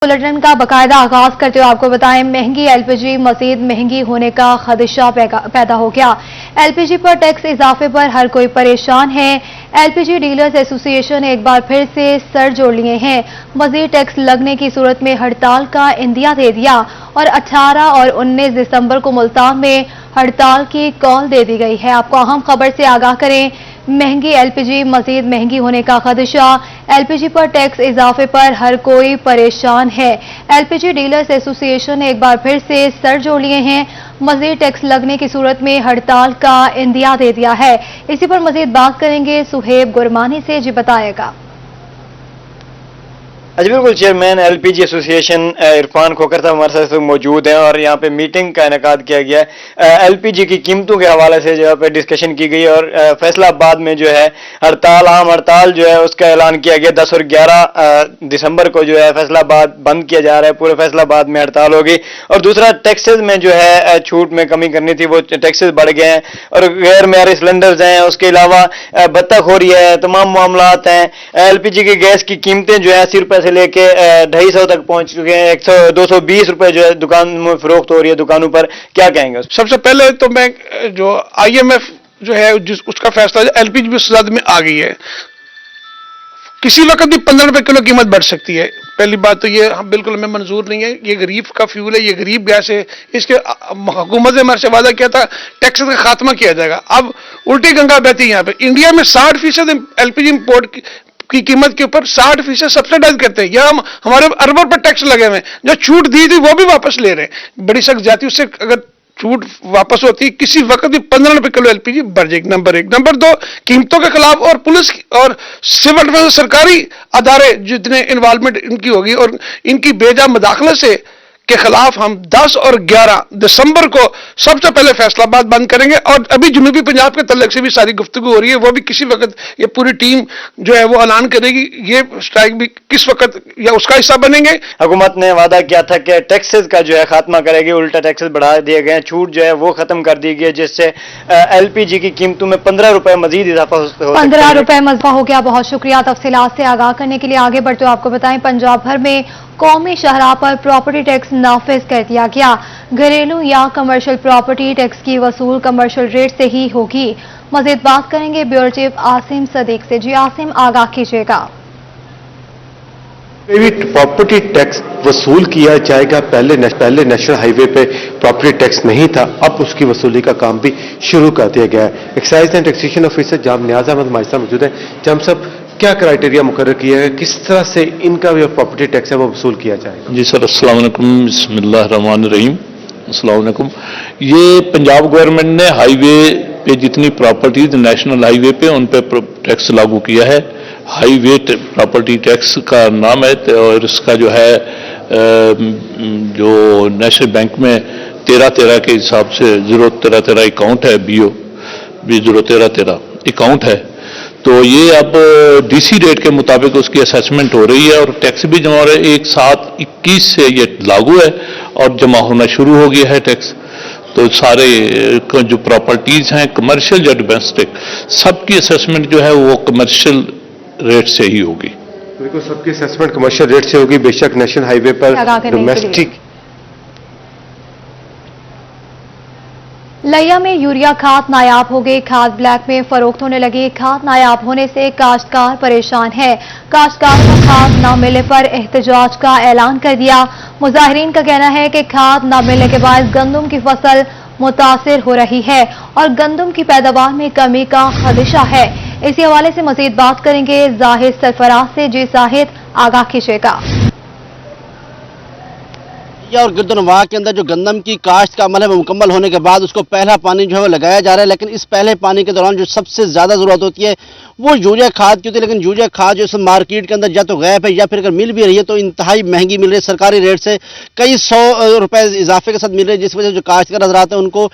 Bulletin का बाकायदा आगाज करते हुए आपको बताएं, महंगी एलपीजी मजीद महंगी होने का खदशा पैदा हो गया। एलपीजी पर टैक्स इजाफे पर हर कोई परेशान है। एलपीजी डीलर्स एसोसिएशन ने एक बार फिर से सर जोड़ लिए हैं। मजीद टैक्स लगने की सूरत में हड़ताल का इंदिया दे दिया और 18 और 19 दिसंबर को मुल्तान में हड़ताल की कॉल दे दी गई है। आपको अहम खबर से आगाह करें, महंगी एलपीजी मजीद महंगी होने का खदशा। एलपीजी पर टैक्स इजाफे पर हर कोई परेशान है। एलपीजी डीलर्स एसोसिएशन ने एक बार फिर से सर जोड़ लिए हैं। मजीद टैक्स लगने की सूरत में हड़ताल का इंदिया दे दिया है। इसी पर मजीद बात करेंगे सुहेब गुरमानी से, जी बताएगा। जी बिल्कुल, चेयरमैन एलपीजी एसोसिएशन इरफान खोकर साहब हमारे साथ मौजूद हैं और यहाँ पे मीटिंग का इनेकाद किया गया है। एलपीजी की कीमतों के हवाले से जो है डिस्कशन की गई और फैसलाबाद में जो है हड़ताल, आम हड़ताल जो है उसका ऐलान किया गया। 10 और 11 दिसंबर को जो है फैसलाबाद बंद किया जा रहा है, पूरे फैसलाबाद में हड़ताल होगी। और दूसरा, टैक्सेस में जो है छूट में कमी करनी थी, वो टैक्सेस बढ़ गए हैं और गैर मेयारी सिलेंडर्स हैं, उसके अलावा भत्ताखोरी है, तमाम मामलात हैं। एलपीजी की गैस की कीमतें जो है 80 रुपए से लेके 250 तक पहुंच चुके हैं। 220 रुपए जो है दुकान में फरोख्त हो रही है दुकानों पर, क्या कहेंगे? सबसे पहले तो मैं जो आईएमएफ जो है उसका फैसला एलपीजी भी सदद में आ गई है। किसी वक्त भी 15 रुपए किलो कीमत बढ़ सकती है। पहली बात तो ये बिल्कुल हमें मंजूर नहीं है। ये गरीब का फ्यूल है, ये गरीब गैस है। इसके हुकूमत ने हमारे से वादा किया था टैक्स का खात्मा किया जाएगा। अब उल्टी गंगा बहती है। यहाँ पे इंडिया में 60% एलपीजी इंपोर्ट की कीमत के ऊपर 60% सब्सिडाइज करते हैं। या हमारे अरबों पर टैक्स लगे हुए हैं। जो छूट दी थी वो भी वापस ले रहे हैं। बड़ी सख्त जाती, उससे अगर छूट वापस होती है किसी वक्त भी 15 रुपए किलो एलपीजी बढ़ जाएगी। नंबर 1। नंबर 2, कीमतों के खिलाफ और पुलिस और सिविल डिफेंस सरकारी अदारे जितने इन्वॉल्वमेंट इनकी होगी और इनकी बेजा मदाखलत से के खिलाफ हम 10 और 11 दिसंबर को सबसे पहले फैसलाबाद बंद करेंगे। और अभी जनूबी पंजाब के तल्लक से भी सारी गुफ्तगू हो रही है, वो भी किसी वक्त ये पूरी टीम जो है वो ऐलान करेगी ये स्ट्राइक भी किस वक्त या उसका हिस्सा बनेंगे। हुकूमत ने वादा किया था कि टैक्सेस का जो है खात्मा करेगी, उल्टा टैक्सेस बढ़ा दिए गए हैं, छूट जो है वो खत्म कर दी गई है, जिससे एलपीजी की कीमतों में 15 रुपए मजीद इजाफा हो 15 रुपए इजाफा हो गया। बहुत शुक्रिया तफसीलात से आगाह करने के लिए। आगे बढ़ते हुए आपको बताएं, पंजाब भर में कौमी शहरा पर प्रॉपर्टी टैक्स नाफिज कर दिया गया। घरेलू या कमर्शियल प्रॉपर्टी टैक्स की वसूल कमर्शियल रेट से ही होगी। मजीद बात करेंगे ब्यूरो चीफ आसिम सदीक से। जी आसिम, आगाह कीजिएगा। प्रॉपर्टी टैक्स वसूल किया जाएगा। पहले नेशनल हाईवे पे प्रॉपर्टी टैक्स नहीं था, अब उसकी वसूली का काम भी शुरू कर दिया गया है। एक्साइज एंड टैक्सेशन ऑफिसर जाम नियाज अहमद हमारे साथ मौजूद है। जाम साहब, क्या क्राइटेरिया मुकर्रर किया है, किस तरह से इनका जो प्रॉपर्टी टैक्स है वो वसूल किया जाएगा? जी सर, अस्सलाम वालेकुम, बिस्मिल्लाहिर्रहमानिर्रहीम, अस्सलाम वालेकुम। ये पंजाब गवर्नमेंट ने हाईवे पे जितनी प्रॉपर्टीज नेशनल हाईवे पे उन पे टैक्स लागू किया है। हाईवे प्रॉपर्टी टैक्स का नाम है और इसका जो है जो नेशनल बैंक में 13-13 के हिसाब से 01313 अकाउंट है, BO 01313 अकाउंट है। तो ये अब डीसी रेट के मुताबिक उसकी असेसमेंट हो रही है और टैक्स भी जमा हो रहा है। 1/7/21 से ये लागू है और जमा होना शुरू हो गया है टैक्स। तो सारे जो प्रॉपर्टीज हैं कमर्शियल या डोमेस्टिक, सबकी असेसमेंट जो है वो कमर्शियल रेट से ही होगी। बिल्कुल, सबकी असेसमेंट कमर्शियल रेट से होगी। बेशक नेशनल हाईवे पर डोमेस्टिक। लिया में यूरिया खाद नायाब हो गई। खाद ब्लैक में फरोख्त होने लगी। खाद नायाब होने से काश्तकार परेशान है। काश्तकार को खाद न मिलने पर एहतजाज का ऐलान कर दिया। मुजाहिरीन का कहना है कि खाद न मिलने के बाद गंदम की फसल मुतासिर हो रही है और गंदम की पैदावार में कमी का खदशा है। इसी हवाले से मजीद बात करेंगे जाहिद सरफराज से। जी जाहिद, आगाह कीजिएगा। और गिरदनवाह के अंदर जो गंदम की काश्त का अमल है वो मुकम्मल होने के बाद उसको पहला पानी जो है वो लगाया जा रहा है। लेकिन इस पहले पानी के दौरान जो सबसे ज़्यादा ज़रूरत होती है वो यूरिया खाद की होती है। लेकिन यूरिया खाद जो मार्केट के अंदर या तो गैप है या फिर अगर मिल भी रही है तो इंतहाई महंगी मिल रही है। सरकारी रेट से कई 100 रुपए इजाफे के साथ मिल रही है, जिस वजह से जो काश्तकार हज़रात हैं उनको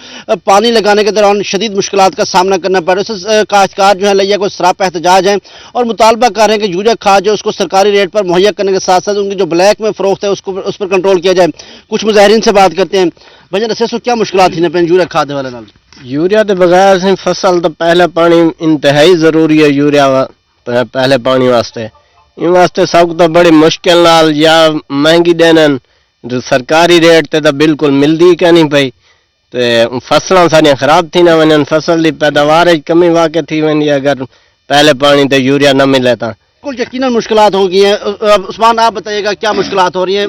पानी लगाने के दौरान शदीद मुश्किलात का सामना करना पड़ रहा है। काश्तकार जो है लिया को सराप एहतजाज है और मुतालबा कर रहे हैं कि यूरिया खाद जो उसको सरकारी रेट पर मुहैया करने के साथ साथ उनकी जो ब्लैक में फरोख्त है उस पर कंट्रोल किया जाए। कुछ मुजाहिरीन से बात करते हैं। भजन ऐसे क्या मुश्किलात थी ना यूरिया खाद वाले नाल? यूरिया के बगैर फसल तो पहले पानी इंतहाई जरूरी है। यूरिया पहले पानी वास्ते ان واسطے سب تو بڑی مشکل نال یا مہنگی دینن سرکاری ریٹ تے تو بالکل ملدی کہ نہیں پئی تے فصلاں ساریاں خراب تھی نہ ونن فصل دی پیداوار کمی واقع تھی ونی اگر پہلے پانی تے یوریا نہ ملے تا بالکل یقیناً مشکلات ہو گئی ہیں. عثمان آپ بتائیے گا کیا مشکلات ہو رہی ہیں,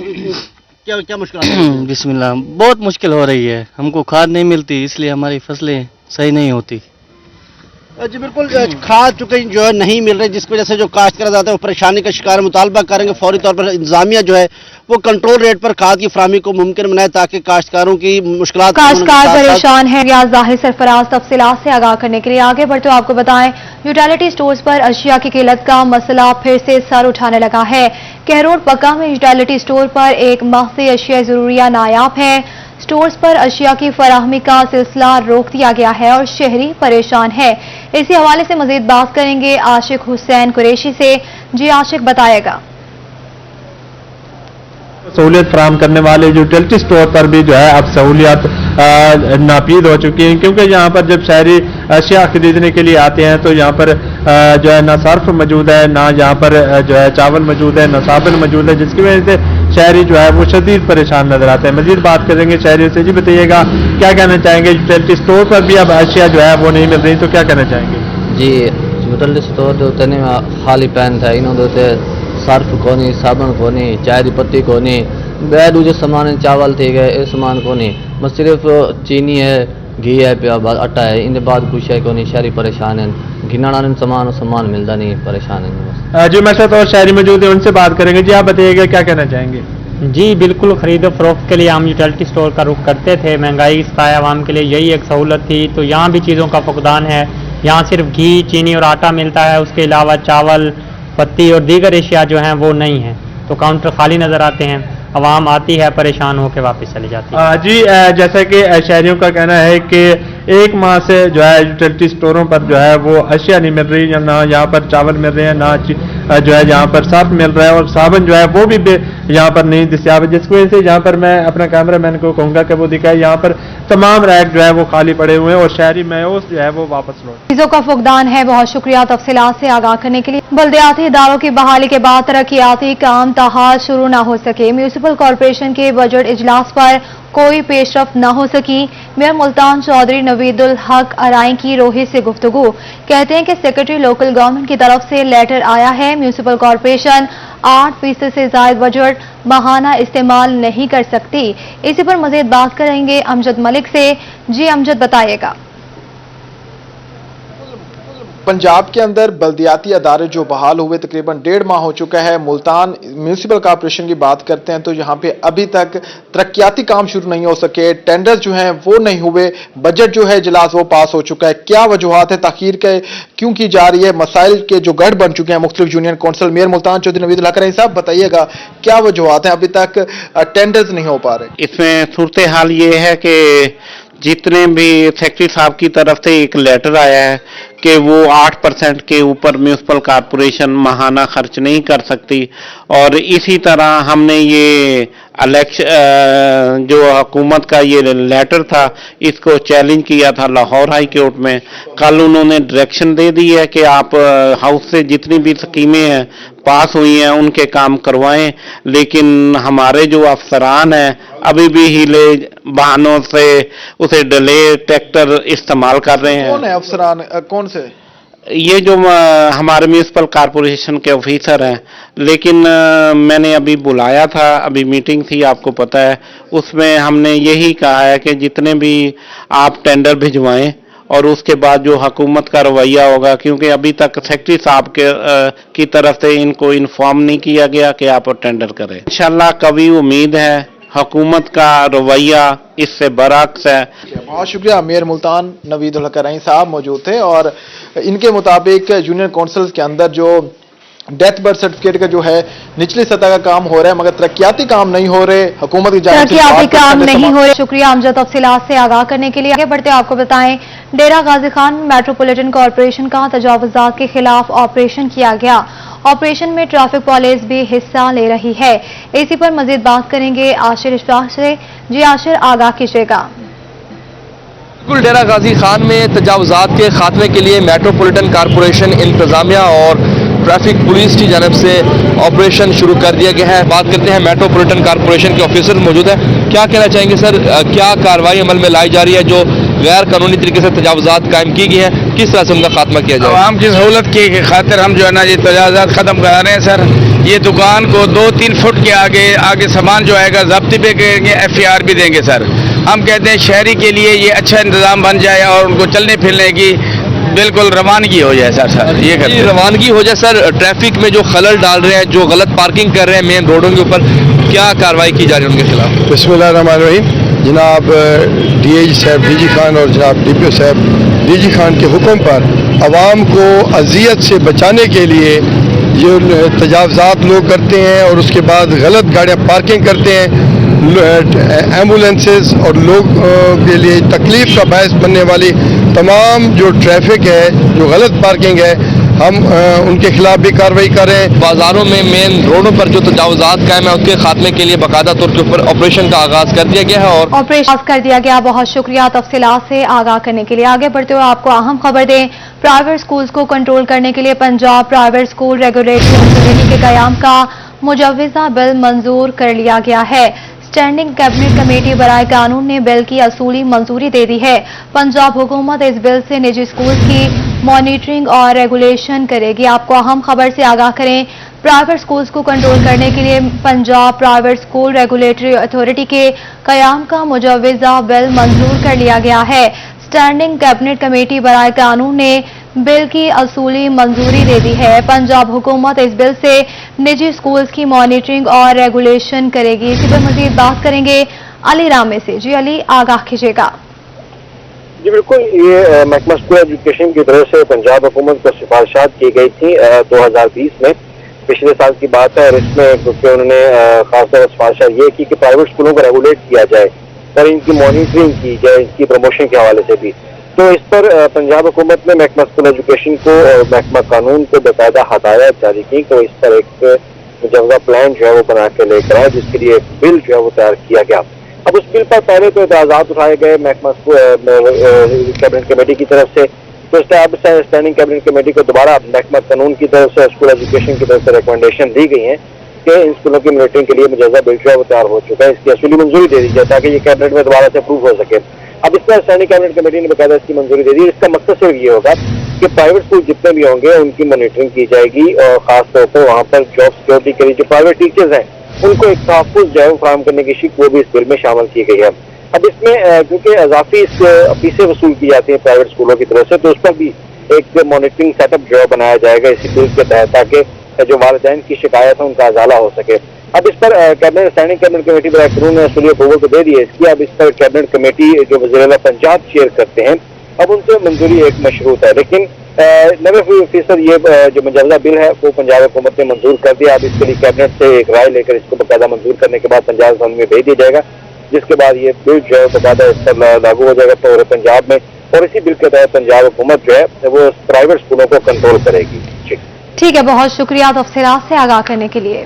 کیا مشکلات ہو رہی ہیں؟ بسم اللہ, بہت مشکل ہو رہی ہے, ہم کو کھاد نہیں ملتی اس لیے ہماری فصلیں صحیح نہیں ہوتی. جی بالکل, کھاد چونکہ جو ہے نہیں مل رہی جس کی وجہ سے جو کاشتکار آتے ہیں وہ پریشانی کا شکار, مطالبہ کریں گے فوری طور پر انتظامیہ جو ہے وہ کنٹرول ریٹ پر کھاد کی فراہمی کو ممکن بنائے تاکہ کاشتکاروں کی مشکلات کاشتکار پریشان ہیں. ریاض ظاہر سرفراز تفصیلات سے آگاہ کرنے کے لیے آگے بڑھتے آپ کو بتائیں یوٹیلیٹی سٹورز پر اشیاء کی قلت کا مسئلہ پھر سے سر اٹھانے لگا ہے. کہروڈ پکا میں یوٹیلیٹی سٹور پر ایک ماہ سے اشیاء ضروریہ نایاب ہیں. سٹورز پر اشیاء کی فراہمی کا سلسلہ روک دیا گیا ہے اور شہری پریشان ہے. اسی حوالے سے مزید بات کریں گے عاشق حسین قریشی سے. جی عاشق بتائے گا. سہولیت فراہم کرنے والے یوٹیلیٹی سٹور پر بھی جو ہے اب سہولیات ناپید ہو چکی ہیں, کیونکہ یہاں پر جب شہری اشیاء خریدنے کے لیے آتے ہیں تو یہاں پر جو ہے نہ صرف موجود ہے, نہ یہاں پر جو ہے چاول موجود ہے, نہ صابن موجود ہے, جس کی وجہ سے شہری جو ہے وہ شدید پریشان نظر آتے ہیں. مزید بات کریں گے شہریوں سے. جی بتائیے گا کیا کہنا چاہیں گے, یوٹیلیٹی سٹور پر بھی اب اشیاء جو ہے وہ نہیں مل رہی تو کیا کہنا چاہیں گے؟ جی یوٹیلیٹی سٹور جو ہوتے ہیں خالی پین تھا, انہوں نے صرف کونی, صابن کونی, چائے کی پتی کونی, بے دوجے سامان چاول تھے گئے یہ سامان کونی, بس صرف چینی ہے, گھی ہے, پیا آٹا ہے, ان بعد کچھ ہے کونی. شہری پریشان ہیں, گھنانا سامان ملتا نہیں, پریشان ہیں. جو میرے ساتھ اور شہری موجود ہیں ان سے بات کریں گے. جی آپ بتائیے گا کیا کہنا چاہیں گے؟ جی بالکل, خرید و فروخت کے لیے ہم یوٹیلیٹی سٹور کا رخ کرتے تھے. مہنگائی سایہ عوام کے لیے یہی ایک سہولت تھی, تو یہاں بھی چیزوں کا فقدان ہے. یہاں صرف گھی, چینی اور آٹا ملتا ہے, اس کے علاوہ چاول, پتی اور دیگر اشیاء جو ہیں وہ نہیں ہیں, تو کاؤنٹر خالی نظر آتے ہیں. عوام آتی ہے, پریشان ہو کے واپس چلی جاتی ہے. جی جیسا کہ شہریوں کا کہنا ہے کہ ایک ماہ سے جو ہے یوٹیلیٹی سٹوروں پر جو ہے وہ اشیاء نہیں مل رہی, نہ یہاں پر چاول مل رہے ہیں, نہ جو ہے یہاں پر صرف مل رہا ہے, اور صابن جو ہے وہ بھی یہاں پر نہیں دستیاب ہے, جس کی وجہ سے یہاں پر میں اپنا کیمرہ مین کو کہوں گا کہ وہ دکھائے. یہاں پر تمام ریک جو ہے وہ خالی پڑے ہوئے ہیں اور شہری مایوس جو ہے وہ واپس لوٹ. چیزوں کا فقدان ہے. بہت شکریہ تفصیلات سے آگاہ کرنے کے لیے. بلدیاتی اداروں کی بحالی کے بعد ترقیاتی کام تاحال شروع نہ ہو سکے. میونسپل کارپوریشن کے بجٹ اجلاس پر کوئی پیش رفت نہ ہو سکی. میئر ملتان چودھری نوید الحق ارائیں کی روحی سے گفتگو. کہتے ہیں کہ سیکرٹری لوکل گورنمنٹ کی طرف سے لیٹر آیا ہے. میونسپل کارپوریشن 8% سے زائد بجٹ ماہانہ استعمال نہیں کر سکتی. اسی پر مزید بات کریں گے امجد ملک سے. جی امجد بتائیے گا. پنجاب کے اندر بلدیاتی ادارے جو بحال ہوئے تقریباً 1.5 ماہ ہو چکا ہے. ملتان میونسپل کارپوریشن کی بات کرتے ہیں تو یہاں پہ ابھی تک ترقیاتی کام شروع نہیں ہو سکے, ٹینڈر جو ہیں وہ نہیں ہوئے, بجٹ جو ہے اجلاس وہ پاس ہو چکا ہے. کیا وجوہات ہے, تاخیر کے کیوں کی جا رہی ہے, مسائل کے جو گڑھ بن چکے ہیں مختلف union council. Mayor Multan Chaudhry Naveed ul Haq Arain صاحب بتائیے گا کیا وجوہات ہیں, ابھی تک ٹینڈرز نہیں ہو پا رہے؟ اس میں صورتحال یہ ہے کہ جتنے بھی سیکرٹری صاحب کی طرف سے ایک لیٹر آیا ہے کہ وہ 8% کے اوپر میونسپل کارپوریشن ماہانہ خرچ نہیں کر سکتی, اور اسی طرح ہم نے یہ جو حکومت کا یہ لیٹر تھا اس کو چیلنج کیا تھا لاہور ہائی کورٹ میں. کل انہوں نے ڈائریکشن دے دی ہے کہ آپ ہاؤس سے جتنی بھی اسکیمیں ہیں پاس ہوئی ہیں ان کے کام کروائیں, لیکن ہمارے جو افسران ہیں ابھی بھی ہیلے بہانوں سے اسے ڈیلے ٹیکٹر استعمال کر رہے ہیں. کون ہے افسران, کون سے؟ یہ جو ہمارے میونسپل کارپوریشن کے آفیسر ہیں, لیکن میں نے ابھی بلایا تھا, ابھی میٹنگ تھی آپ کو پتہ ہے, اس میں ہم نے یہی کہا ہے کہ جتنے بھی آپ ٹینڈر بھجوائیں اور اس کے بعد جو حکومت کا رویہ ہوگا, کیونکہ ابھی تک سیکرٹری صاحب کی طرف سے ان کو انفارم نہیں کیا گیا کہ آپ ٹینڈر کریں. انشاءاللہ کبھی امید ہے, حکومت کا رویہ اس سے برعکس ہے. بہت شکریہ. میئر ملتان نوید الحق ارائیں صاحب موجود تھے اور ان کے مطابق یونین کونسلز کے اندر جو ڈیتھ برتھ سرٹیفکیٹ کا جو ہے نچلی سطح کا کام ہو رہا ہے, مگر ترقیاتی کام نہیں ہو رہے. حکومت کی جانب سے ترقیاتی کام نہیں ہو رہے. شکریہ امجد تفصیلات سے آگاہ کرنے کے لیے. آگے بڑھتے آپ کو بتائیں ڈیرہ غازی خان میٹروپولیٹن کارپوریشن کا تجاوزات کے خلاف آپریشن کیا گیا. آپریشن میں ٹریفک پولیس بھی حصہ لے رہی ہے. اسی پر مزید بات کریں گے عاشر اشفاق سے. جی عاشر آگاہ کیجیے گا. بالکل, ڈیرہ غازی خان میں تجاوزات کے خاتمے کے لیے میٹروپولیٹن کارپوریشن انتظامیہ اور ट्रैफिक पुलिस की जानब से ऑपरेशन शुरू कर दिया गया है। बात करते हैं मेट्रोपॉलिटन कॉरपोरेशन के ऑफिसर मौजूद है, क्या कहना चाहेंगे सर, क्या कार्रवाई अमल में लाई जा रही है, जो गैर कानूनी तरीके से तजावुजात कायम की गई है, किस तरह से उनका खात्मा किया जाए? आवाम की सहूलत की खातिर हम जो है ना ये तजावुजात खत्म करा रहे हैं सर। ये दुकान को 2-3 फुट के आगे सामान जो आएगा जब्ती पे करेंगे, FAR भी देंगे सर। हम कहते हैं शहरी के लिए ये अच्छा इंतजाम बन जाए और उनको चलने फिरने की बिल्कुल रवानगी हो जाए सर। ये करते रवानगी हो जाए सर। ट्रैफिक में जो खलल डाल रहे हैं, जो गलत पार्किंग कर रहे हैं मेन रोडों के ऊपर, क्या कार्रवाई की जा रही है उनके खिलाफ? बिस्मिल्लाहिर्रहमानिर्रहीम। जनाब DIG साहब DG खान और जनाब DPO साहब DG खान के हुक्म पर आवाम को अजियत से बचाने के लिए जो तजावुजात लोग करते हैं और उसके बाद गलत गाड़ियाँ पार्किंग करते हैं, एम्बुलेंसेस और लोग के लिए तकलीफ का बायस बनने वाली तमाम जो ट्रैफिक है, जो गलत पार्किंग है, हम उनके खिलाफ भी कार्रवाई करें। बाजारों में मेन रोडों पर जो तजावुजात कायम है उसके खात्मे के लिए बाकायदा तौर के ऊपर ऑपरेशन का आगाज कर दिया गया है और ऑपरेशन कर दिया गया। बहुत शुक्रिया तफसीलात से आगाह करने के लिए। आगे बढ़ते हुए आपको अहम खबर दें, प्राइवेट स्कूल्स को कंट्रोल करने के लिए Punjab private school regulatory authority के कयाम का मुजव्वज़ा बिल मंजूर कर लिया गया है। स्टैंडिंग कैबिनेट कमेटी बराए कानून ने बिल की असूली मंजूरी दे दी है। पंजाब हुकूमत इस बिल से निजी स्कूल की मॉनिटरिंग और रेगुलेशन करेगी। आपको अहम खबर से आगाह करें, प्राइवेट स्कूल्स को कंट्रोल करने के लिए Punjab private school regulatory authority के कयाम का मुजव्वज़ा बिल मंजूर कर लिया गया है। स्टैंडिंग कैबिनेट कमेटी बराए कानून ने बिल की असूली मंजूरी दे दी है। पंजाब हुकूमत इस बिल से निजी स्कूल्स की मॉनिटरिंग और रेगुलेशन करेगी। इसी पर मजीद बात करेंगे अली रामे से। जी अली, आगाह कीजिएगा। जी बिल्कुल, ये महकमा स्कूल एजुकेशन की तरफ से पंजाब हुकूमत को सिफारिशात की गई थी 2020 में, पिछले साल की बात है। और इसमें क्योंकि उन्होंने खासतौर पर सिफारिशात ये की कि प्राइवेट स्कूलों को रेगुलेट किया जाए और इनकी मॉनिटरिंग की जाए, इनकी प्रमोशन के हवाले से भी। तो इस पर पंजाब हुकूमत ने महकमा स्कूल एजुकेशन को और महकमा कानून को बाकायदा हदायत जारी की तो इस पर एक मुजव्वज़ा प्लान जो है वो बना के लेकर आए, जिसके लिए एक बिल जो है वो तैयार किया गया। अब उस बिल पर पहले तो एतराज़ात उठाए गए महकमा कैबिनेट कमेटी की तरफ से, तो स्टैंडिंग कैबिनेट कमेटी को दोबारा महकमा कानून की तरफ से, स्कूल एजुकेशन की तरफ से रिकमेंडेशन दी गई है कि इन स्कूलों की मॉनिटरिंग के लिए मुजव्वज़ा बिल जो है वो तैयार हो चुका है, इसकी असूली मंजूरी दे दी जाए ताकि ये कैबिनेट में दोबारा से अप्रूव हो सके। अब इस पर स्टैंडिंग कैबिनेट कमेटी ने बाकायदा इसकी मंजूरी दे दी। इसका मकसद सिर्फ ये होगा कि प्राइवेट स्कूल जितने भी होंगे उनकी मॉनिटरिंग की जाएगी और खासतौर पर वहाँ पर जॉब सिक्योरिटी के लिए जो प्राइवेट टीचर्स हैं उनको एक तहफ़्फ़ुज़ जो है फराहम करने की शिक वो भी इस बिल में शामिल की गई है। अब इसमें क्योंकि इजाफी फीसें वसूल की जाती हैं प्राइवेट स्कूलों की तरफ से, तो उस पर भी एक मॉनिटरिंग सेटअप जो है बनाया जाएगा इसी बिल के तहत, ताकि जो वालिदैन की शिकायत है उनका अजाला हो सके। अब इस पर कैबिनेट स्टैंडिंग कैबिनेट कमेटी बराए कानून ने असूली अप्रूवल तो दे दी है इसकी। अब इस पर कैबिनेट कमेटी जो वज़ीर-ए-आला पंजाब चेयर करते हैं, अब उनसे मंजूरी एक मशरूत है, लेकिन 90% ये जो मुजव्वज़ा बिल है वो पंजाब हुकूमत ने मंजूर कर दिया। अब इसके लिए कैबिनेट से एक राय लेकर इसको बाकायदा मंजूर करने के बाद पंजाब असेंबली में भेज दिया जाएगा, जिसके बाद ये बिल जो है बाकायदा इस पर लागू हो जाएगा पूरे पंजाब में, और इसी बिल के तहत पंजाब हुकूमत जो है वो प्राइवेट स्कूलों को कंट्रोल करेगी। ठीक है, बहुत शुक्रिया तफसीलात से आगाह करने के लिए।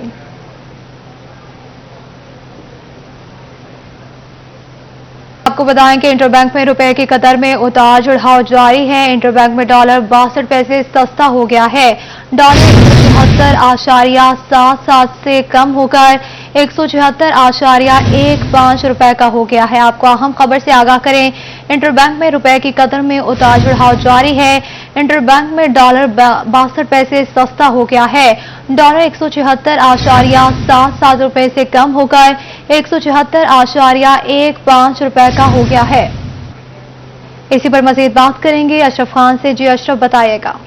आपको बताएं कि इंटरबैंक में रुपए की कदर में उतार चढ़ाव जारी है। इंटरबैंक में डॉलर 62 पैसे सस्ता हो गया है। डॉलर 174.77 से कम होकर 174.15 रुपए का हो गया है। आपको अहम खबर से आगाह करें, इंटरबैंक में रुपए की कदर में उतार चढ़ाव जारी है। इंटरबैंक में डॉलर 62 पैसे सस्ता हो गया है। डॉलर 174.77 रुपए से कम होकर 174.15 रुपए का हो गया है। इसी पर मजीद बात करेंगे अशरफ खान से। जी अशरफ, बताइएगा।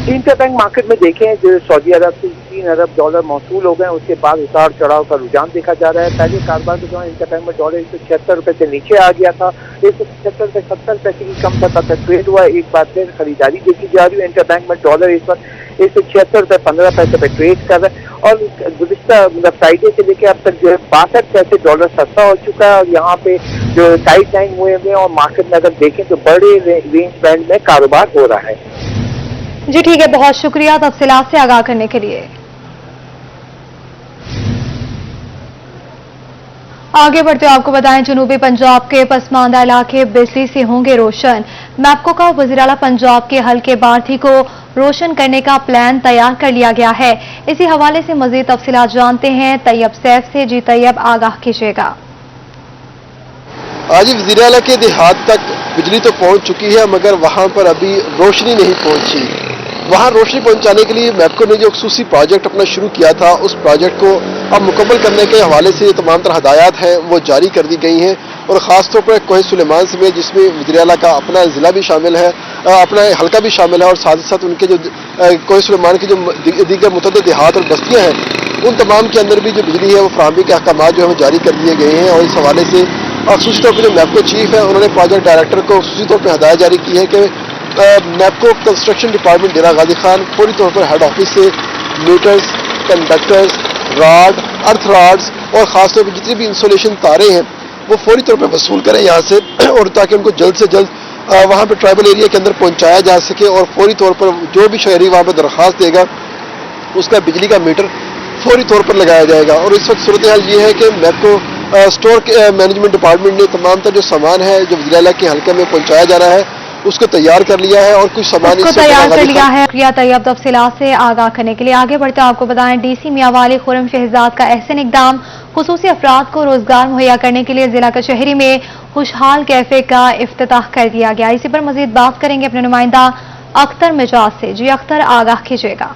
इंटरबैंक मार्केट में देखें जो सऊदी अरब से 3 अरब डॉलर मौसूल हो गए, उसके बाद उतार चढ़ाव का रुझान देखा जा रहा है। पहले कारोबार के दौरान इंटरबैंक में डॉलर 176 रुपए से नीचे आ गया था, 176 से 70 पैसे की कम सतह पर ट्रेड हुआ। एक बार फिर खरीदारी देखी जा रही है। इंटरबैंक में डॉलर इस वक्त 176 रुपए 15 पैसे पर ट्रेड कर रहा है और गुज़िश्ता फ्राइडे से लेकर अब तक जो है 62 पैसे डॉलर सस्ता हो चुका है। और यहाँ पे जो साइड लाइन हुए हैं और मार्केट में अगर देखें तो बड़े रेंज बैंड में कारोबार हो रहा है। जी ठीक है, बहुत शुक्रिया तफसीलात से आगाह करने के लिए। आगे बढ़ते आपको बताएं, जनूबी पंजाब के पसमानदा इलाके बिजली से होंगे रोशन। मैपको का वज़ीर-ए-आला पंजाब के हल्के बार्थी को रोशन करने का प्लान तैयार कर लिया गया है। इसी हवाले से मजीद तफसीलात जानते हैं तैयब सैफ से। जी तैयब, आगाह कीजिएगा। आज वज़ीर आला के देहात तक बिजली तो पहुंच चुकी है, मगर वहां पर अभी रोशनी नहीं पहुंची। वहां रोशनी पहुंचाने के लिए मैपको ने जो खसूसी प्रोजेक्ट अपना शुरू किया था, उस प्रोजेक्ट को अब मुकम्मल करने के हवाले से तमाम तरह हदायत हैं वो जारी कर दी गई हैं, और ख़ास तौर पर कोहे सुलेमान समेत जिसमें वज़ीर आला का अपना ज़िला भी शामिल है, अपना हल्का भी शामिल है, और साथ ही साथ उनके जो कोहे सुलेमान की जो दीगर मुतअद्दिद देहात और बस्तियाँ हैं, उन तमाम के अंदर भी जो बिजली है वो फराहमी के अहकाम जो है वो जारी कर दिए गए हैं। और इस हवाले से खसूसी तौर पर जो मैपको चीफ है, उन्होंने प्रोजेक्ट डायरेक्टर को खसूसी तौर पर हदायत जारी की है कि मैपको कंस्ट्रक्शन डिपार्टमेंट डेरा गाजी खान पूरी तौर पर हेड ऑफिस से मीटर्स, कंडक्टर्स, राड, अर्थ राड्स और ख़ासतौर पर जितनी भी इंसुलेशन तारें हैं वो फौरी तौर पर वसूल करें यहाँ से, और ताकि उनको जल्द से जल्द वहाँ पर ट्राइबल एरिया के अंदर पहुँचाया जा सके, और फौरी तौर पर जो भी शहरी वहाँ पर दरख्वास्त देगा उसका बिजली का मीटर फौरी तौर पर लगाया जाएगा। और इस वक्त सूरत हाल ये है कि मैपको स्टोर मैनेजमेंट डिपार्टमेंट ने तमाम तरह जो सामान है जो वज़ीर आला के हल्के में पहुँचाया जा रहा है उसको तैयार कर लिया है, और कुछ सामान उसको तैयार कर लिया है। शुक्रिया तैयब तफसीलात से आगाह करने के लिए। आगे बढ़ते आपको बताएं डीसी मियांवाली खुर्रम शहजाद का अहसन इकदाम, खुसूसी अफराद को रोजगार मुहैया करने के लिए जिला कचहरी में खुशहाल कैफे का इफ्तिताह कर दिया गया। इसी पर मजीद बात करेंगे अपने नुमाइंदा अख्तर मिजाज से। जी अख्तर, आगाह कीजिएगा।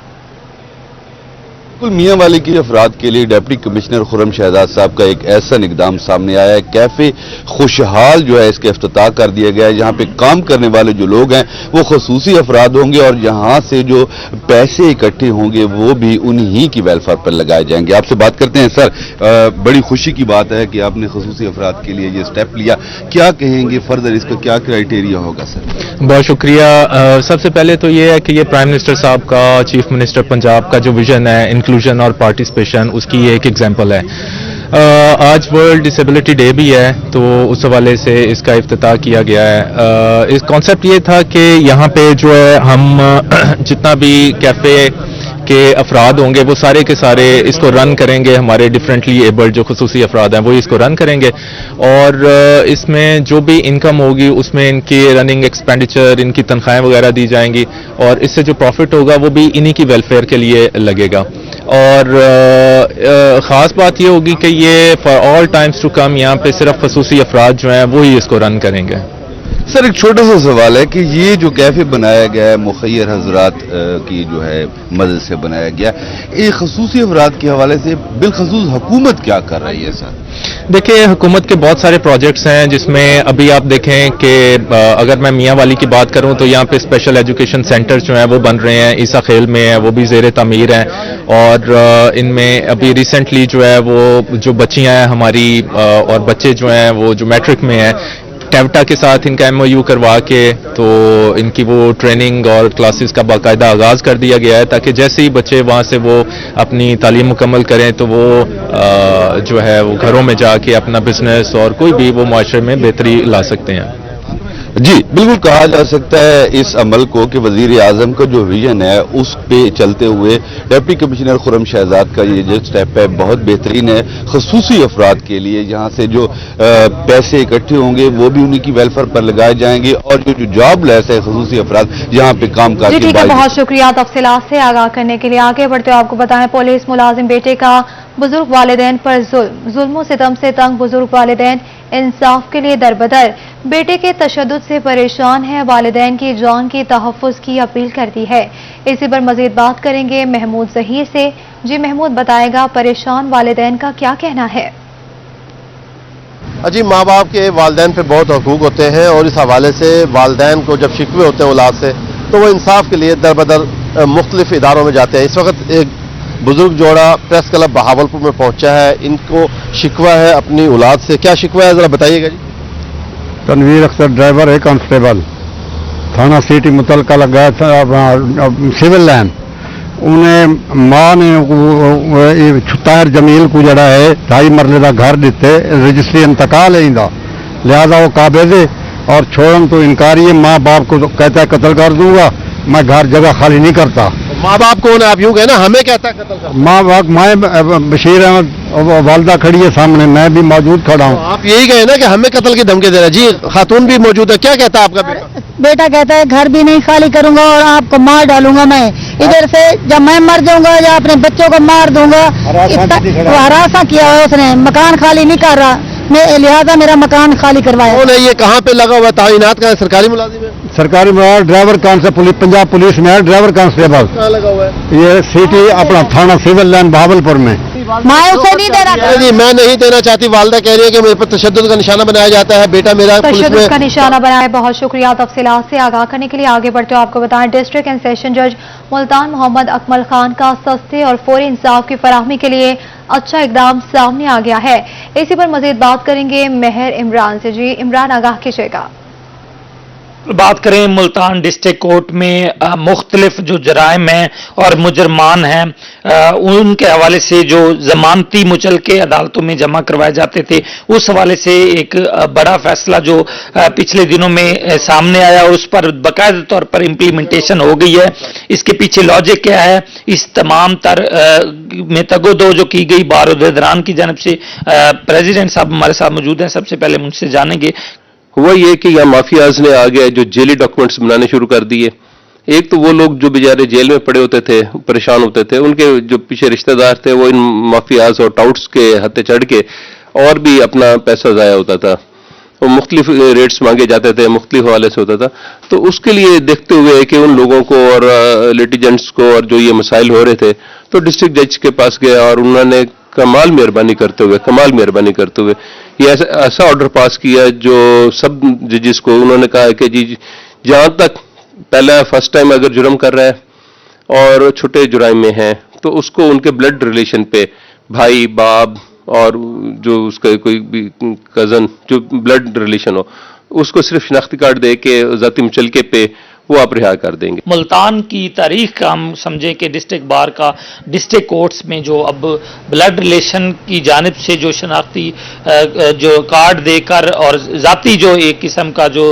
मियांवाली के अफराद के लिए डिप्टी कमिश्नर खुर्रम शहजाद साहब का एक ऐसा इकदाम सामने आया है। कैफे खुशहाल जो है इसका इफ्तिताह कर दिया गया है, जहां पे काम करने वाले जो लोग हैं वो खुसूसी अफराद होंगे, और यहां से जो पैसे इकट्ठे होंगे वो भी उन्हीं की वेलफेयर पर लगाए जाएंगे। आपसे बात करते हैं सर, बड़ी खुशी की बात है कि आपने खुसूसी अफराद के लिए ये स्टेप लिया, क्या कहेंगे फर्दर, इसका क्या क्राइटेरिया होगा सर? बहुत शुक्रिया। सबसे पहले तो ये है कि ये प्राइम मिनिस्टर साहब का, चीफ मिनिस्टर पंजाब का जो विजन है इंक्लूजन और पार्टिसिपेशन, उसकी ये एक एग्जांपल है। आज वर्ल्ड डिसेबिलिटी डे भी है, तो उस हवाले से इसका इफ्तिताह किया गया है। इस कॉन्सेप्ट ये था कि यहाँ पे जो है हम जितना भी कैफे के अफराद होंगे वो सारे के सारे इसको रन करेंगे, हमारे डिफरेंटली एबल्ड जो खुसूसी अफराद हैं वो इसको रन करेंगे, और इसमें जो भी इनकम होगी उसमें इनकी रनिंग एक्सपेंडिचर, इनकी तनख्वाहें वगैरह दी जाएंगी, और इससे जो प्रॉफिट होगा वो भी इन्हीं की वेलफेयर के लिए लगेगा। और ख़ास बात ये होगी कि ये for all times to come यहाँ पे सिर्फ खुसूसी अफराद जो हैं वो ही इसको रन करेंगे। सर एक छोटा सा सवाल है कि ये जो कैफे बनाया गया है मुखय्यर हजरात की जो है मदद से बनाया गया, ये खसूसी अफराद के हवाले से बिलखसूस हुकूमत क्या कर रही है सर? देखिए, हुकूमत के बहुत सारे प्रोजेक्ट्स हैं जिसमें अभी आप देखें कि अगर मैं मियांवाली की बात करूं तो यहाँ पे स्पेशल एजुकेशन सेंटर्स जो हैं वो बन रहे हैं, ईसा खेल में है, वो भी ज़ेर तामीर हैं, और इनमें अभी रिसेंटली जो है वो जो बच्चियां हैं हमारी और बच्चे जो हैं वो जो मैट्रिक में हैं, टेवटा के साथ इनका MOU करवा के तो इनकी वो ट्रेनिंग और क्लासेस का बाकायदा आगाज़ कर दिया गया है, ताकि जैसे ही बच्चे वहाँ से वो अपनी तालीम मुकम्मल करें तो वो जो है वो घरों में जाके अपना बिजनेस और कोई भी वो माशरे में बेहतरी ला सकते हैं। जी बिल्कुल, कहा जा सकता है इस अमल को कि वजीर आजम का जो विजन है उस पे चलते हुए डिप्टी कमिश्नर खुर्रम शहजाद का ये जो स्टेप है बहुत बेहतरीन है। खसूसी अफराद के लिए यहाँ से जो पैसे इकट्ठे होंगे वो भी उन्हीं की वेलफेयर पर लगाए जाएंगे, और जो जॉब लेस है खसूसी अफराद यहाँ पे काम जी ठीक है, करके। बहुत शुक्रिया तफसीलात से आगाह करने के लिए। आगे बढ़ते हुए आपको बताएं पुलिस मुलाजिम बेटे का बुजुर्ग वालिदैन पर जुल्म सितम से तंग बुजुर्ग वालिदैन इंसाफ के लिए दरबदर, बेटे के तशद्दुद से परेशान है, वालिदैन की जान की तहफ़्फ़ुज़ की अपील कर दी है। इसी पर मजीद बात करेंगे महमूद ज़हीर से। जी महमूद, बताएगा परेशान वालिदैन का क्या कहना है? जी, माँ बाप के वालिदैन पे बहुत हकूक़ होते हैं, और इस हवाले से वालिदैन को जब शिकवे होते हैं औलाद से तो वो इंसाफ के लिए दरबदर मुख्तलिफ इदारों में जाते हैं। इस वक्त एक बुजुर्ग जोड़ा प्रेस क्लब बहावलपुर में पहुंचा है, इनको शिकवा है अपनी औलाद से। क्या शिकवा है, जरा बताइएगा जी। तनवीर अख्तर ड्राइवर है, कांस्टेबल, थाना सिटी मुतलका लगा था सिविल लाइन। उन्हें माँ ने ताहिर जमील को जड़ा है 2.5 मरले का घर दिते, रजिस्ट्री इंतकाल है इंदा, लिहाजा वो काबिज और छोड़न तो इनकारी है। माँ बाप को तो कहता है कत्ल कर दूंगा, मैं घर जगह खाली नहीं करता। माँ बाप कौन है, आप यूं कहना हमें कहता है कत्ल कर। माँ बाप मैं बशीर अहमद वालदा खड़ी है सामने, मैं भी मौजूद खड़ा हूँ। आप यही कहे ना कि हमें कत्ल की धमकी दे रहा है। जी खातून भी मौजूद है, क्या कहता है आपका बेटा? बेटा कहता है घर भी नहीं खाली करूंगा और आपको मार डालूंगा मैं, इधर से जब मैं मर जाऊंगा या अपने बच्चों को मार दूंगा। हरासा किया है उसने, मकान खाली नहीं कर रहा, मैं लिहाजा मेरा मकान खाली करवाया। कौन है ये, कहाँ पे लगा हुआ, तैनात कहाँ है, सरकारी मुलाजिम है? सरकारी मुलाजिम, ड्राइवर कांस्टेबल, पंजाब पुलिस में है ड्राइवर कांस्टेबल। कहाँ लगा हुआ है? ये सिटी अपना थाना सिविल लाइन बहावलपुर में। मैं उसे नहीं देना चाहती, मैं नहीं देना चाहती। वालदा कह रही है कि मेरे पर तशद्दुद का निशाना बनाया जाता है, बेटा मेरा तशद्दुद का निशाना बनाया। बहुत शुक्रिया तफसीलात से आगाह करने के लिए। आगे बढ़ते हुए आपको बताएं, डिस्ट्रिक्ट एंड सेशन जज मुल्तान मोहम्मद अकमल खान का सस्ते और फौरी इंसाफ की फराहमी के लिए अच्छा इकदाम सामने आ गया है। इसी पर मजीद बात करेंगे मेहर इमरान से। जी इमरान, आगाह कीजिएगा। बात करें मुल्तान डिस्ट्रिक्ट कोर्ट में मुख्तलिफ जो जराइम हैं और मुजरमान हैं उनके हवाले से जो जमानती मुचलके अदालतों में जमा करवाए जाते थे, उस हवाले से एक बड़ा फैसला जो पिछले दिनों में सामने आया, उस पर बाकायदा तौर पर इम्प्लीमेंटेशन हो गई है। इसके पीछे लॉजिक क्या है, इस तमाम तर में तगोदो जो की गई बार उहदेदारान की जानब से। प्रेसिडेंट साहब हमारे साथ मौजूद हैं, सबसे पहले मुझसे जानेंगे। हुआ ये कि यहाँ माफियाज ने आ गए जो जेली डॉक्यूमेंट्स बनाने शुरू कर दिए। एक तो वो लोग जो बेचारे जेल में पड़े होते थे, परेशान होते थे, उनके जो पीछे रिश्तेदार थे वो इन माफियाज और टाउट्स के हत्थे चढ़ के और भी अपना पैसा ज़ाया होता था। वो मुख्तलिफ रेट्स मांगे जाते थे, मुख्तलिफ हवाले से होता था। तो उसके लिए देखते हुए कि उन लोगों को और लिटिजेंट्स को और जो ये मसाइल हो रहे थे, तो डिस्ट्रिक्ट जज के पास गया और उन्होंने कमाल मेहरबानी करते हुए ये ऐसा ऑर्डर पास किया जो सब जजेस को उन्होंने कहा कि जी जहां तक पहला फर्स्ट टाइम अगर जुर्म कर रहा है और छोटे जुराइम में है तो उसको उनके ब्लड रिलेशन पे, भाई बाप और जो उसका कोई भी कजन जो ब्लड रिलेशन हो, उसको सिर्फ शिनाख्ती कार्ड दे के जाती मुचलके पे वो आप रिहा कर देंगे। मुल्तान की तारीख का हम समझे कि डिस्ट्रिक्ट बार का डिस्ट्रिक्ट कोर्ट्स में जो अब ब्लड रिलेशन की जानिब से जो शनाख्ती जो कार्ड देकर और जाती जो एक किस्म का जो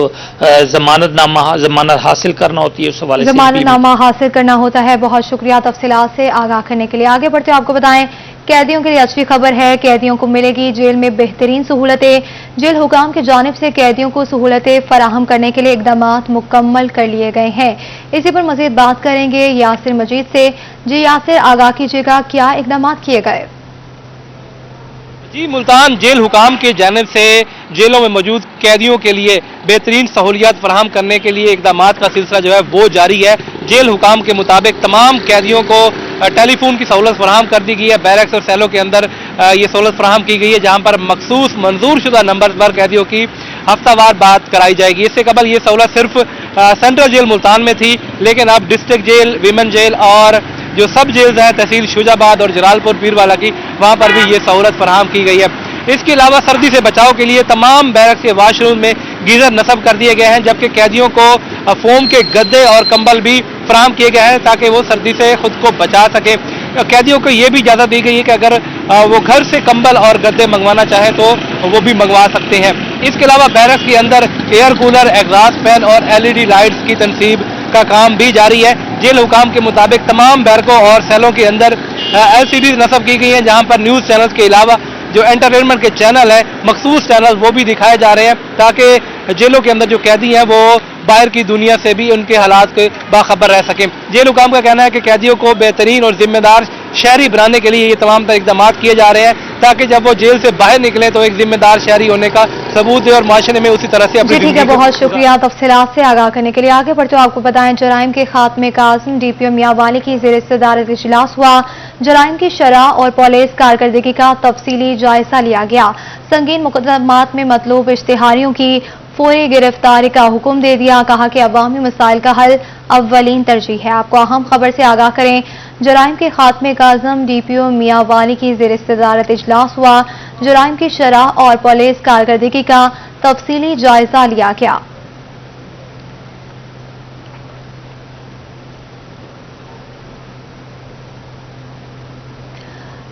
जमानत हासिल करना होती है, उस हवाले से जमानतनामा हासिल करना होता है। बहुत शुक्रिया तफसीलात से आगाह करने के लिए। आगे बढ़ते आपको बताएं, कैदियों के लिए अच्छी खबर है, कैदियों को मिलेगी जेल में बेहतरीन सहूलतें। जेल हुकाम की जानिब से कैदियों को सहूलतें फराहम करने के लिए इकदाम मुकम्मल कर लिए गए हैं। इसी पर मजीद बात करेंगे यासिर मजीद से। जी यासिर, आगाह कीजिएगा, क्या इकदाम किए गए? जी, मुल्तान जेल हुकाम के जानिब से जेलों में मौजूद कैदियों के लिए बेहतरीन सहूलियात फराहम करने के लिए इकदाम का सिलसिला जो है वो जारी है। जेल हुकाम के मुताबिक तमाम कैदियों को टेलीफोन की सहूलत फराहम कर दी गई है। बैरक्स और सेलों के अंदर ये सहूलत फराहम की गई है, जहां पर मखसूस मंजूर शुदा नंबर पर कैदियों की हफ्तावार बात कराई जाएगी। इससे कबल ये सहूलत सिर्फ सेंट्रल जेल मुल्तान में थी, लेकिन अब डिस्ट्रिक्ट जेल, विमेन जेल और जो सब जेल्स हैं तहसील शुजाबाद और जलालपुर पीरवाला की, वहां पर भी ये सहूलत फराहम की गई है। इसके अलावा सर्दी से बचाव के लिए तमाम बैरक्स के वाशरूम में गीजर नस्ब कर दिए गए हैं, जबकि कैदियों को फोम के गद्दे और कंबल भी फराहम किए गए हैं ताकि वो सर्दी से खुद को बचा सके। कैदियों को ये भी इजाजत दी गई है कि अगर वो घर से कंबल और गद्दे मंगवाना चाहे तो वो भी मंगवा सकते हैं। इसके अलावा बैरक्स के अंदर एयर कूलर, एग्जॉस्ट फैन और LED लाइट्स की तनसीब का काम भी जारी है। जेल हुकाम के मुताबिक तमाम बैरकों और सेलों के अंदर LCD नस्ब की गई है, जहां पर न्यूज चैनल्स के अलावा जो एंटरटेनमेंट के चैनल है, मखसूस चैनल, वो भी दिखाए जा रहे हैं ताकि जेलों के अंदर जो कैदी हैं वो बाहर की दुनिया से भी उनके हालात के बाखबर रह सकें। जेल हुकाम का कहना है कि कैदियों को बेहतरीन और जिम्मेदार शहरी बनाने के लिए ये तमाम इकदाम किए जा रहे हैं ताकि जब वो जेल से बाहर निकले तो एक जिम्मेदार शहरी होने का सबूत दे और माशरे में उसी तरह से अपनी ठीक है, बहुत शुक्रिया तफसीलात से आगाह करने के लिए। आगे बढ़ते आपको बताएं, जराइम के खात्मे का आज़म DPO मियांवाली की ज़ेर सदारत इजलास हुआ। जराइम की शरह और पुलिस कारकर्दगी का तफसीली जायजा लिया गया। संगीन मुकदमात में मतलूब इश्तिहारियों की फौरी गिरफ्तारी का हुक्म दे दिया। कहा कि अवामी मसाइल का हल अव्वलीन तरजीह है। आपको अहम खबर से आगाह करें, जराइम के खात्मे का आज़म DPO मियांवाली की ज़ेर सदारत इजलास हुआ। जराइम की शरह और पुलिस कारकर्दगी का तफसीली जायजा लिया गया।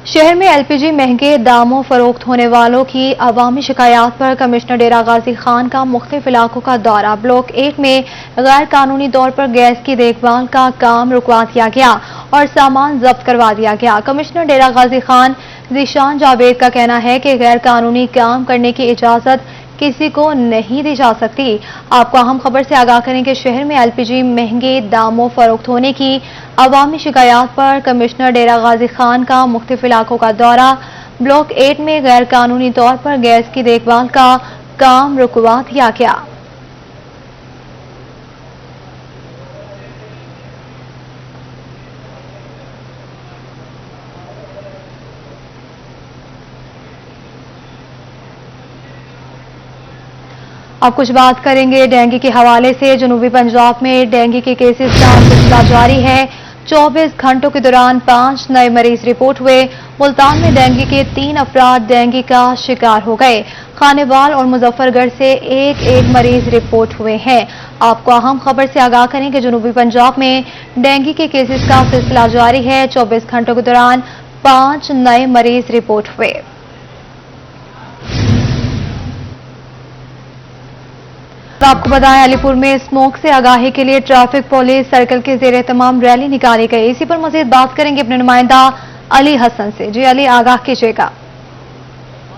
शहर में LPG महंगे दामों फरोख्त होने वालों की अवामी शिकायत पर कमिश्नर डेरा गाजी खान का मुख्तलिफ इलाकों का दौरा। ब्लॉक 1 में गैर कानूनी तौर पर गैस की देखभाल का काम रुकवा दिया गया और सामान जब्त करवा दिया गया। कमिश्नर डेरा गाजी खान ज़ीशान जावेद का कहना है कि गैर कानूनी काम करने की इजाजत किसी को नहीं दी जा सकती। आपको अहम खबर से आगाह करें कि शहर में एलपीजी महंगे दामों फरोख्त होने की अवामी शिकायत पर कमिश्नर डेरा गाजी खान का मुख्तलिफ इलाकों का दौरा। ब्लॉक 8 में गैर कानूनी तौर पर गैस की देखभाल का काम रुकवा दिया गया। अब कुछ बात करेंगे डेंगू के हवाले से। जनूबी पंजाब में डेंगू के केसेस का सिलसिला जारी है। 24 घंटों के दौरान 5 नए मरीज रिपोर्ट हुए। मुल्तान में डेंगू के 3 अफराद डेंगू का शिकार हो गए। खानेवाल और मुजफ्फरगढ़ से एक मरीज रिपोर्ट हुए हैं। आपको अहम खबर से आगाह करें कि जनूबी पंजाब में डेंगू के केसेस का सिलसिला जारी है। 24 घंटों के दौरान 5 नए मरीज रिपोर्ट हुए। आपको बताएं, अलीपुर में स्मोक से आगाही के लिए ट्रैफिक पुलिस सर्कल के जेर तमाम रैली निकाली गई। इसी पर मजीद बात करेंगे अपने नुमाइंदा अली हसन से। जी अली, आगाह कीजिएगा।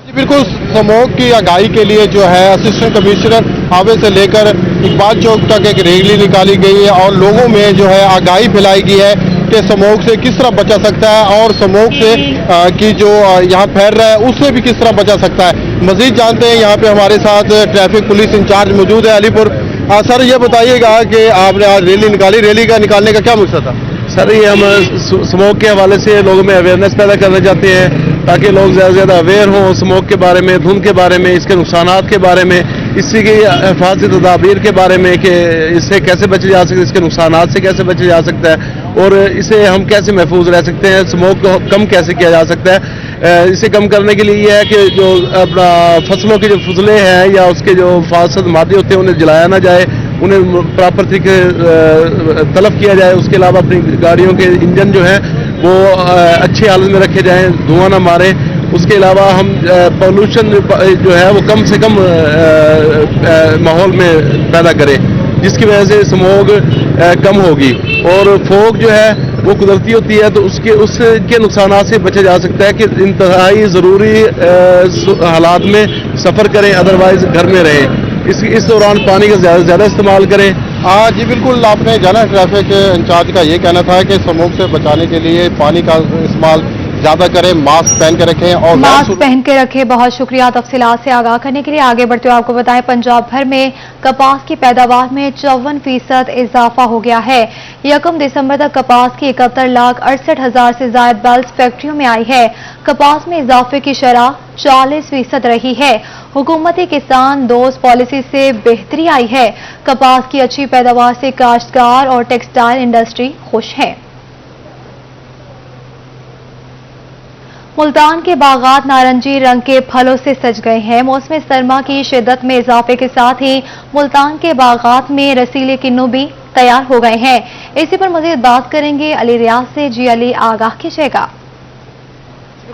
बिल्कुल, स्मोक की आगाही के लिए जो है असिस्टेंट कमिश्नर हावे से लेकर इकबाल चौक तक एक रैली निकाली गई है और लोगों में जो है आगाही फैलाई गई है कि स्मोक से किस तरह बचा सकता है और स्मोक से की जो यहाँ फैल रहा है उससे भी किस तरह बचा सकता है। मजीद जानते हैं, यहाँ पे हमारे साथ ट्रैफिक पुलिस इंचार्ज मौजूद है अलीपुर। सर, ये बताइएगा कि आपने आज रैली निकाली, रैली का निकालने का क्या मकसद था? सर, ये हम स्मोक के हवाले से लोगों में अवेयरनेस पैदा करना चाहते हैं ताकि लोग ज़्यादा से ज़्यादा अवेयर हों स्मोक के बारे में, धुंध के बारे में, इसके नुकसानात के बारे में, इससे की हिफाजती तदाबीर के बारे में कि इससे कैसे बचे जा सकते हैं, इसके नुकसानात से कैसे बचे जा सकता है और इसे हम कैसे महफूज रह सकते हैं, स्मोक को कम कैसे किया जा सकता है। इसे कम करने के लिए ये है कि जो अपना फसलों के जो फजले हैं या उसके जो फासद मादे होते हैं उन्हें जलाया ना जाए, उन्हें प्रॉपर तरीके तलब किया जाए। उसके अलावा अपनी गाड़ियों के इंजन जो हैं वो अच्छी हालत में रखे जाएं, धुआं ना मारे। उसके अलावा हम पॉल्यूशन जो है वो कम से कम माहौल में पैदा करें जिसकी वजह से स्मोक कम होगी। और फोग जो है वो कुदरती होती है तो उसके नुकसानात से बचा जा सकता है कि इंतहाई ज़रूरी हालात में सफ़र करें, अदरवाइज घर में रहें। इस दौरान पानी का ज़्यादा से ज़्यादा इस्तेमाल करें। जी बिल्कुल, आपने जाना ट्रैफिक इंचार्ज का ये कहना था कि स्मोक से बचाने के लिए पानी का इस्तेमाल ज्यादा करें, मास्क पहन के रखें और मास्क पहन के रखें। बहुत शुक्रिया तफसीलात से आगाह करने के लिए। आगे बढ़ते हुए आपको बताएं, पंजाब भर में कपास की पैदावार में 54% इजाफा हो गया है। 1 दिसंबर तक कपास की 71,68,000 से ज्यादा बल्स फैक्ट्रियों में आई है। कपास में इजाफे की शरह 40% रही है। हुकूमती किसान दोस्त पॉलिसी से बेहतरी आई है। कपास की अच्छी पैदावार से काश्तकार और टेक्सटाइल इंडस्ट्री खुश है। मुल्तान के बागात नारंगी रंग के फलों से सज गए हैं। मौसम सरमा की शिद्दत में इजाफे के साथ ही मुल्तान के बागात में रसीले किन्नू भी तैयार हो गए हैं। इसी पर मजीद बात करेंगे अली रियाज से। जी अली, आगाह कीजिएगा।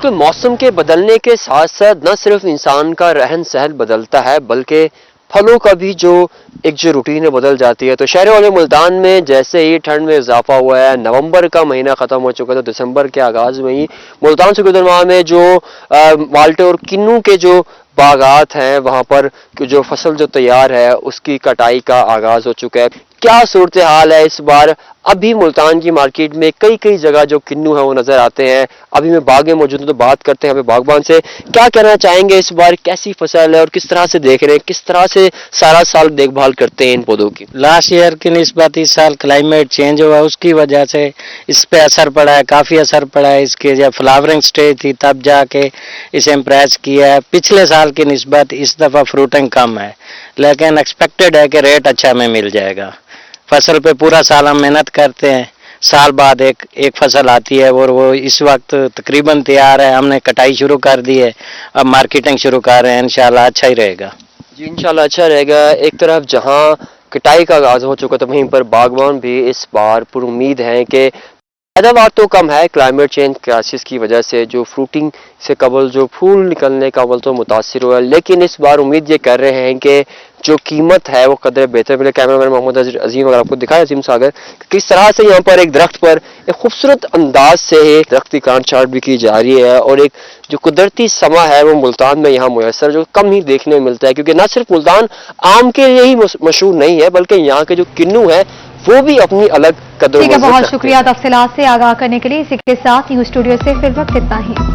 तो मौसम के बदलने के साथ साथ न सिर्फ इंसान का रहन सहन बदलता है बल्कि फलों का भी जो रूटीन बदल जाती है। तो शहर वाले मुल्तान में जैसे ही ठंड में इजाफा हुआ है, नवंबर का महीना खत्म हो चुका था, दिसंबर के आगाज में ही मुल्तान से गुजरवा में जो माल्टे और किन्नू के जो बागात हैं वहां पर जो फसल जो तैयार है उसकी कटाई का आगाज हो चुका है। क्या सूरत हाल है इस बार? अभी मुल्तान की मार्केट में कई जगह जो किन्नू है वो नजर आते हैं। अभी मैं बाग में मौजूद हूं तो बात करते हैं हमें बागबान से। क्या कहना चाहेंगे इस बार, कैसी फसल है और किस तरह से देख रहे हैं, किस तरह से सारा साल देखभाल करते हैं इन पौधों की? लास्ट ईयर की निस्बत इस साल क्लाइमेट चेंज हुआ, उसकी वजह से इस पे असर पड़ा है, काफी असर पड़ा है। इसके जब फ्लावरिंग स्टेज थी तब जाके इसे इम्प्रेस किया है। पिछले साल की निस्बत इस दफा फ्रूटिंग कम है, लेकिन एक्सपेक्टेड है कि रेट अच्छा हमें मिल जाएगा। फसल पे पूरा साल हम मेहनत करते हैं, साल बाद एक फसल आती है और वो इस वक्त तकरीबन तैयार है। हमने कटाई शुरू कर दी है, अब मार्केटिंग शुरू कर रहे हैं। इंशाल्लाह अच्छा ही रहेगा। जी इंशाल्लाह अच्छा रहेगा। एक तरफ जहां कटाई का आगाज हो चुका था वहीं पर बागबान भी इस बार पुर उम्मीद हैं कि पैदावार तो कम है, क्लाइमेट चेंज क्राइसिस की वजह से जो फ्रूटिंग से कबल जो फूल निकलने का अवल तो मुतासिर हुआ, लेकिन इस बार उम्मीद ये कर रहे हैं कि जो कीमत है वो कदर बेहतर मिले। कैमरामैन मोहम्मद अजीम अगर आपको दिखाया अजीम सागर किस तरह से यहाँ पर एक दरख्त पर एक खूबसूरत अंदाज से एक दरख्त की काट छाट भी की जा रही है और एक जो कुदरती समा है वो मुल्तान में यहाँ मुयसर जो कम ही देखने में मिलता है, क्योंकि न सिर्फ मुल्तान आम के लिए ही मशहूर नहीं है बल्कि यहाँ के जो किन्नू है वो भी अपनी अलग कदर। ठीक है, बहुत शुक्रिया तफसीलात से आगाह करने के लिए। इसी के साथ न्यूज स्टूडियो से फिर वक्त इतना ही।